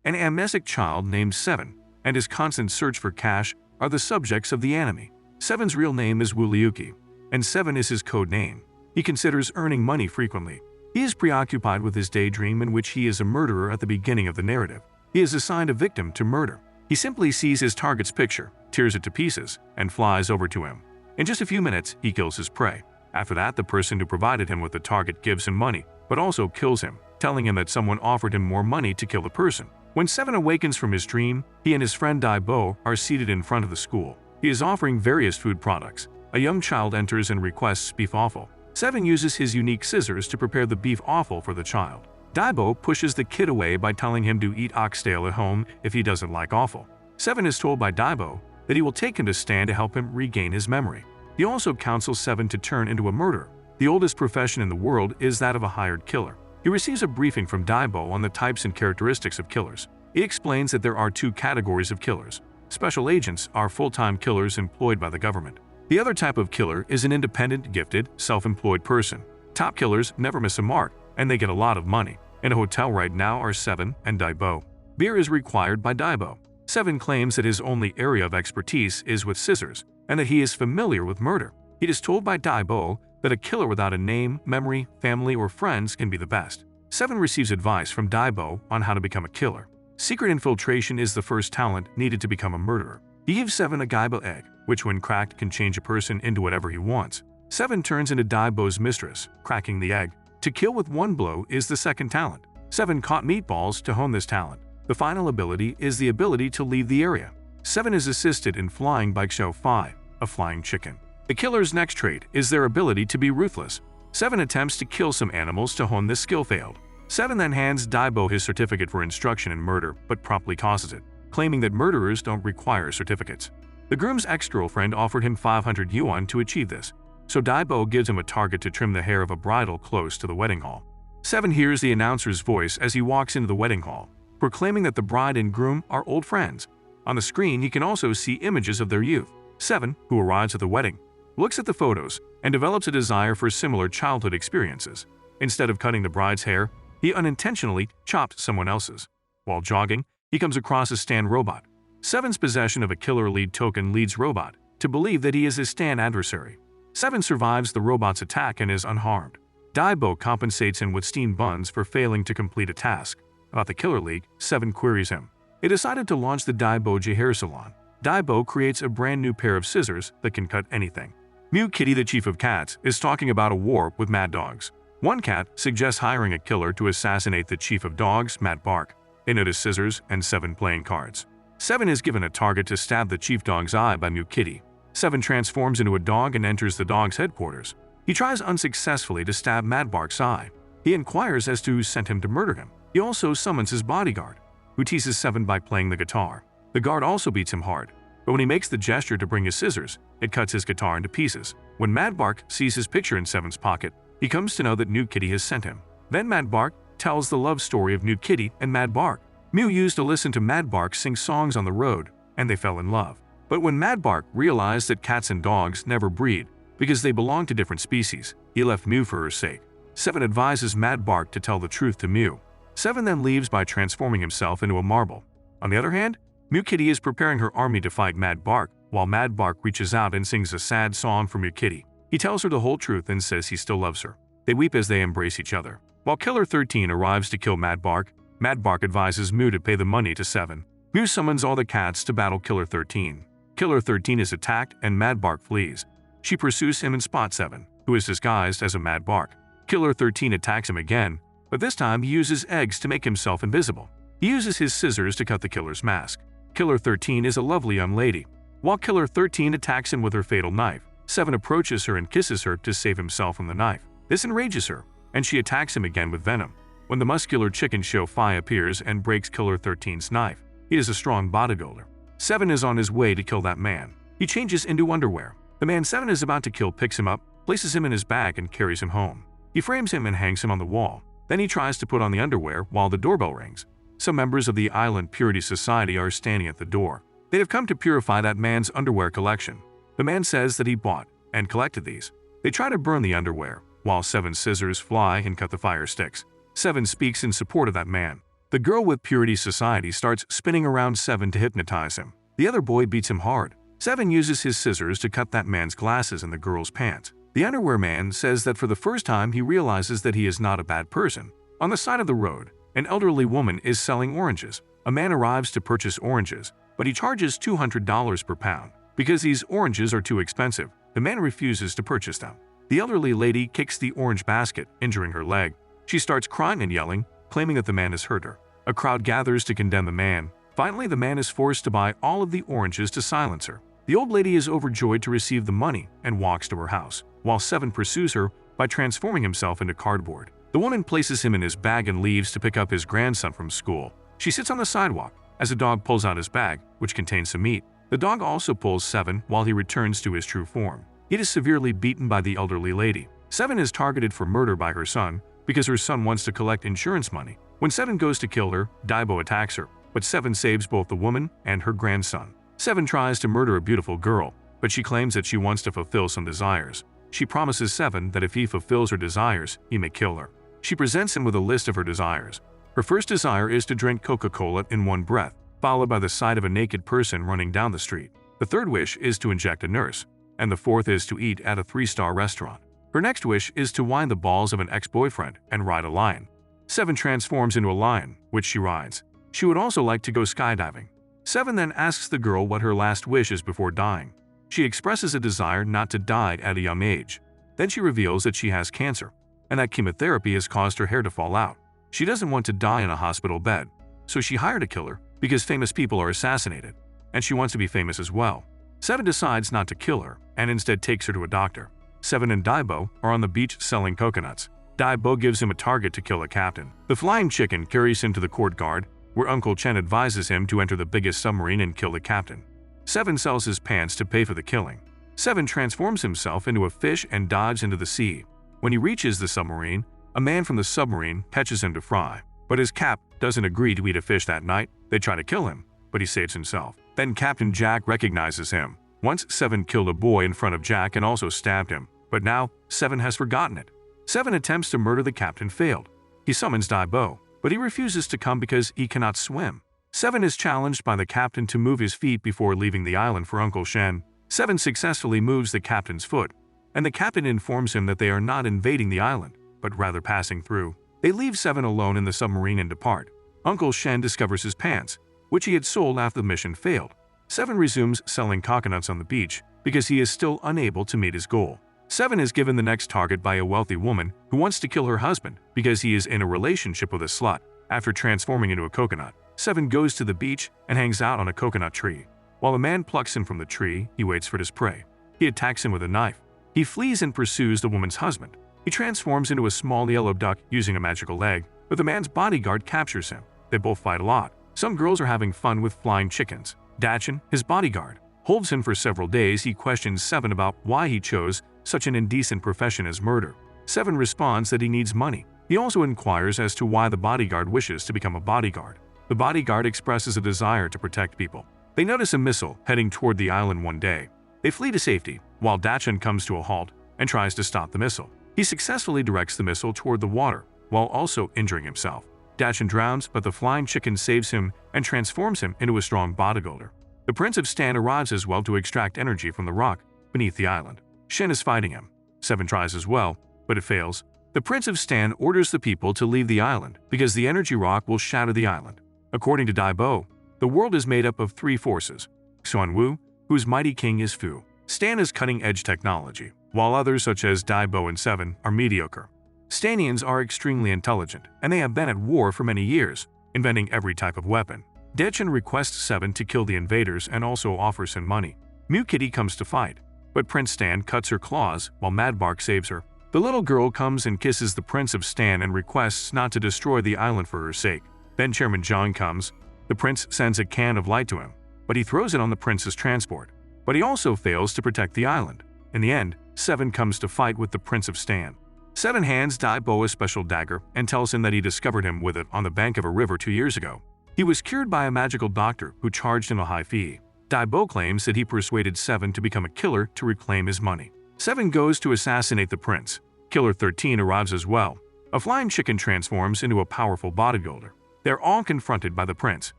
An amnesic child named Seven and his constant search for cash are the subjects of the anime. Seven's real name is Wuliyuki, and Seven is his code name. He considers earning money frequently. He is preoccupied with his daydream in which he is a murderer at the beginning of the narrative. He is assigned a victim to murder. He simply sees his target's picture, tears it to pieces, and flies over to him. In just a few minutes, he kills his prey. After that, the person who provided him with the target gives him money, but also kills him, telling him that someone offered him more money to kill the person. When Seven awakens from his dream, he and his friend Dai Bo are seated in front of the school. He is offering various food products. A young child enters and requests beef offal. Seven uses his unique scissors to prepare the beef offal for the child. Dai Bo pushes the kid away by telling him to eat oxtail at home if he doesn't like offal. Seven is told by Dai Bo that he will take him to Stan to help him regain his memory. He also counsels Seven to turn into a murderer. The oldest profession in the world is that of a hired killer. He receives a briefing from Dai Bo on the types and characteristics of killers. He explains that there are two categories of killers. Special agents are full-time killers employed by the government. The other type of killer is an independent, gifted, self-employed person. Top killers never miss a mark, and they get a lot of money. In a hotel right now are Seven and Dai Bo. Beer is required by Dai Bo. Seven claims that his only area of expertise is with scissors, and that he is familiar with murder. It is told by Dai Bo that a killer without a name, memory, family, or friends can be the best. Seven receives advice from Dai Bo on how to become a killer. Secret infiltration is the first talent needed to become a murderer. He gives Seven a Dai egg, which when cracked can change a person into whatever he wants. Seven turns into Dai Bo's mistress, cracking the egg. To kill with one blow is the second talent. Seven caught meatballs to hone this talent. The final ability is the ability to leave the area. Seven is assisted in flying by Xiao Fi, a flying chicken. The killer's next trait is their ability to be ruthless. Seven attempts to kill some animals to hone this skill failed. Seven then hands Dai Bo his certificate for instruction in murder, but promptly tosses it, claiming that murderers don't require certificates. The groom's ex-girlfriend offered him 500 yuan to achieve this, so Dai Bo gives him a target to trim the hair of a bridal close to the wedding hall. Seven hears the announcer's voice as he walks into the wedding hall, proclaiming that the bride and groom are old friends. On the screen, he can also see images of their youth. Seven, who arrives at the wedding, looks at the photos and develops a desire for similar childhood experiences. Instead of cutting the bride's hair, he unintentionally chopped someone else's. While jogging, he comes across a Stan robot. Seven's possession of a killer lead token leads robot to believe that he is his Stan adversary. Seven survives the robot's attack and is unharmed. Dai Bo compensates him with steamed buns for failing to complete a task. About the Killer League, Seven queries him. They decided to launch the Dai Bo hair salon. Dai Bo creates a brand new pair of scissors that can cut anything. Mew Kitty, the chief of cats, is talking about a war with mad dogs. One cat suggests hiring a killer to assassinate the chief of dogs, Mad Bark. They notice scissors and Seven playing cards. Seven is given a target to stab the chief dog's eye by Mew Kitty. Seven transforms into a dog and enters the dog's headquarters. He tries unsuccessfully to stab Mad Bark's eye. He inquires as to who sent him to murder him. He also summons his bodyguard, who teases Seven by playing the guitar. The guard also beats him hard, but when he makes the gesture to bring his scissors, it cuts his guitar into pieces. When Mad Bark sees his picture in Seven's pocket, he comes to know that Mew Kitty has sent him. Then Mad Bark tells the love story of Mew Kitty and Mad Bark. Mew used to listen to Mad Bark sing songs on the road, and they fell in love. But when Mad Bark realized that cats and dogs never breed because they belong to different species, he left Mew for her sake. Seven advises Mad Bark to tell the truth to Mew. Seven then leaves by transforming himself into a marble. On the other hand, Mew Kitty is preparing her army to fight Mad Bark, while Mad Bark reaches out and sings a sad song for Mew Kitty. He tells her the whole truth and says he still loves her. They weep as they embrace each other. While Killer 13 arrives to kill Mad Bark advises Mew to pay the money to Seven. Mew summons all the cats to battle Killer 13. Killer 13 is attacked and Mad Bark flees. She pursues him and spots Seven, who is disguised as a Mad Bark. Killer 13 attacks him again, but this time he uses eggs to make himself invisible. He uses his scissors to cut the killer's mask. Killer 13 is a lovely young lady. While Killer 13 attacks him with her fatal knife, Seven approaches her and kisses her to save himself from the knife. This enrages her, and she attacks him again with venom. When the muscular chicken Xiao Fi appears and breaks Killer 13's knife, he is a strong bodybuilder. Seven is on his way to kill that man. He changes into underwear. The man Seven is about to kill picks him up, places him in his bag and carries him home. He frames him and hangs him on the wall. Then he tries to put on the underwear while the doorbell rings. Some members of the Island Purity Society are standing at the door. They have come to purify that man's underwear collection. The man says that he bought and collected these. They try to burn the underwear, while Seven's scissors fly and cut the fire sticks. Seven speaks in support of that man. The girl with Purity Society starts spinning around 7 to hypnotize him. The other boy beats him hard. 7 uses his scissors to cut that man's glasses in the girl's pants. The underwear man says that for the first time he realizes that he is not a bad person. On the side of the road, an elderly woman is selling oranges. A man arrives to purchase oranges, but he charges $200 per pound. Because these oranges are too expensive, the man refuses to purchase them. The elderly lady kicks the orange basket, injuring her leg. She starts crying and yelling, claiming that the man has hurt her. A crowd gathers to condemn the man. Finally, the man is forced to buy all of the oranges to silence her. The old lady is overjoyed to receive the money and walks to her house, while 7 pursues her by transforming himself into cardboard. The woman places him in his bag and leaves to pick up his grandson from school. She sits on the sidewalk as a dog pulls out his bag, which contains some meat. The dog also pulls 7 while he returns to his true form. It is severely beaten by the elderly lady. 7 is targeted for murder by her son because her son wants to collect insurance money. When 7 goes to kill her, Dai Bo attacks her, but 7 saves both the woman and her grandson. 7 tries to murder a beautiful girl, but she claims that she wants to fulfill some desires. She promises 7 that if he fulfills her desires, he may kill her. She presents him with a list of her desires. Her first desire is to drink Coca-Cola in one breath, followed by the sight of a naked person running down the street. The third wish is to inject a nurse, and the fourth is to eat at a 3-star restaurant. Her next wish is to wind the balls of an ex-boyfriend and ride a lion. 7 transforms into a lion, which she rides. She would also like to go skydiving. 7 then asks the girl what her last wish is before dying. She expresses a desire not to die at a young age. Then she reveals that she has cancer, and that chemotherapy has caused her hair to fall out. She doesn't want to die in a hospital bed, so she hired a killer because famous people are assassinated, and she wants to be famous as well. 7 decides not to kill her and instead takes her to a doctor. 7 and Dai Bo are on the beach selling coconuts. Dai Bo gives him a target to kill the captain. The flying chicken carries him to the courtyard, where Uncle Chen advises him to enter the biggest submarine and kill the captain. 7 sells his pants to pay for the killing. 7 transforms himself into a fish and dives into the sea. When he reaches the submarine, a man from the submarine catches him to fry. But his cap doesn't agree to eat a fish that night. They try to kill him, but he saves himself. Then Captain Jack recognizes him. Once 7 killed a boy in front of Jack and also stabbed him, but now 7 has forgotten it. 7 attempts to murder the captain failed. He summons Dai Bo, but he refuses to come because he cannot swim. 7 is challenged by the captain to move his feet before leaving the island for Uncle Shen. 7 successfully moves the captain's foot, and the captain informs him that they are not invading the island, but rather passing through. They leave 7 alone in the submarine and depart. Uncle Shen discovers his pants, which he had sold after the mission failed. 7 resumes selling coconuts on the beach because he is still unable to meet his goal. 7 is given the next target by a wealthy woman who wants to kill her husband because he is in a relationship with a slut. After transforming into a coconut, 7 goes to the beach and hangs out on a coconut tree. While a man plucks him from the tree, he waits for his prey. He attacks him with a knife. He flees and pursues the woman's husband. He transforms into a small yellow duck using a magical egg, but the man's bodyguard captures him. They both fight a lot. Some girls are having fun with flying chickens. Dachin, his bodyguard, holds him for several days. He questions 7 about why he chose such an indecent profession as murder. 7 responds that he needs money. He also inquires as to why the bodyguard wishes to become a bodyguard. The bodyguard expresses a desire to protect people. They notice a missile heading toward the island one day. They flee to safety, while Dachin comes to a halt and tries to stop the missile. He successfully directs the missile toward the water, while also injuring himself. Dachin drowns, but the flying chicken saves him and transforms him into a strong bodybuilder. The Prince of Stan arrives as well to extract energy from the rock beneath the island. Shen is fighting him. 7 tries as well, but it fails. The Prince of Stan orders the people to leave the island because the energy rock will shatter the island. According to Dai Bo, the world is made up of 3 forces. Xuan Wu, whose mighty king is Fu. Stan is cutting-edge technology, while others such as Dai Bo and 7 are mediocre. Stanians are extremely intelligent, and they have been at war for many years, inventing every type of weapon. Dachin requests 7 to kill the invaders and also offers him money. Mew Kitty comes to fight, but Prince Stan cuts her claws while Madbark saves her. The little girl comes and kisses the Prince of Stan and requests not to destroy the island for her sake. Then Chairman John comes. The prince sends a can of light to him, but he throws it on the prince's transport. But he also fails to protect the island. In the end, 7 comes to fight with the Prince of Stan. 7 hands Dai Bo a special dagger and tells him that he discovered him with it on the bank of a river 2 years ago. He was cured by a magical doctor who charged him a high fee. Dai Bo claims that he persuaded 7 to become a killer to reclaim his money. 7 goes to assassinate the prince. Killer 13 arrives as well. A flying chicken transforms into a powerful bodybuilder. They're all confronted by the prince.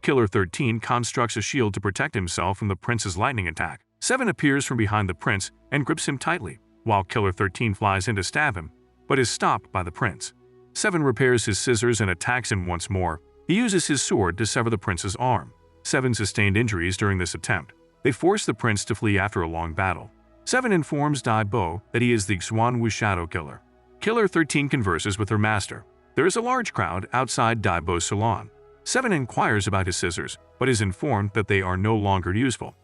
Killer 13 constructs a shield to protect himself from the prince's lightning attack. 7 appears from behind the prince and grips him tightly, while Killer 13 flies in to stab him, but is stopped by the prince. 7 repairs his scissors and attacks him once more. He uses his sword to sever the prince's arm. 7 sustained injuries during this attempt. They force the prince to flee after a long battle. 7 informs Dai Bo that he is the Xuanwu Shadow Killer. Killer 13 converses with her master. There is a large crowd outside Dai Bo's salon. 7 inquires about his scissors, but is informed that they are no longer useful.